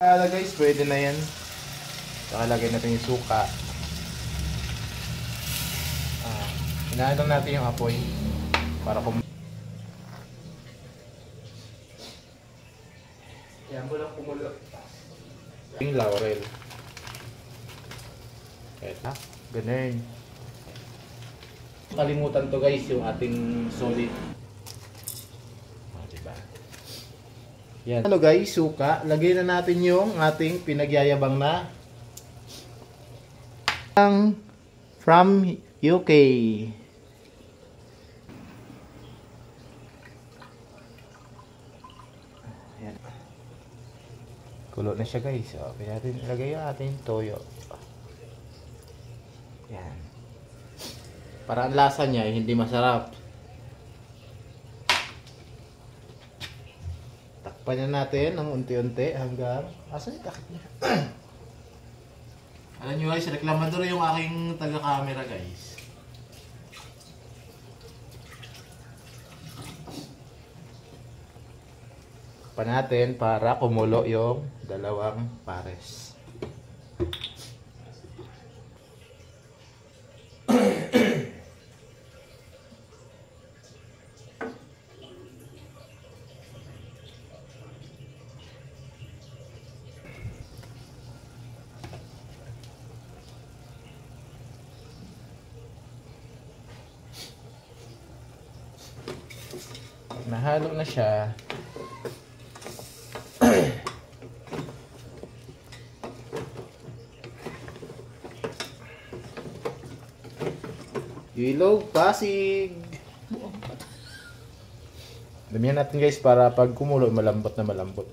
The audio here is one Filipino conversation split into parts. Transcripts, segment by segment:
Guys, pwede na yan. Saka lagay natin yung suka. Inaanong natin yung apoy para yan mo lang kumulo. Yung laurel. Eto, ganun. Kalimutan to guys, yung ating solid. Diba? Yan. Ano guys, suka. Lagay na natin yung ating pinagyayabang na from UK. Yan. Kulo na siya guys. Okay natin ilagay yung ating toyo. Yan. Para ang lasa niya hindi masarap. Takpan na natin ng unti-unti hanggang asan yung takip niya? Alam nyo guys, reklamador yung aking taga-camera guys. Takpan natin para kumulo yung dalawang pares. Nahalo na siya. Ilog, pasig. Damihan natin guys para pag kumulo malambot na malambot.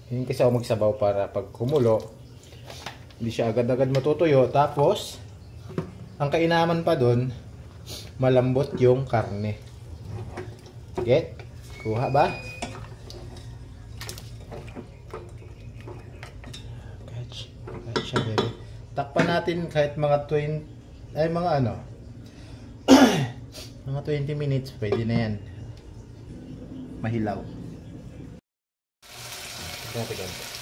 Hindi kasi ako magsabaw para pag kumulo hindi siya agad-agad matutuyo. Tapos ang kainaman pa doon, malambot yung karne. Get? Kuha ba? Gotcha, baby. Takpan natin kahit mga 20 ay mga ano mga 20 minutes pwede na yan. Mahilaw. Ito natin ganito.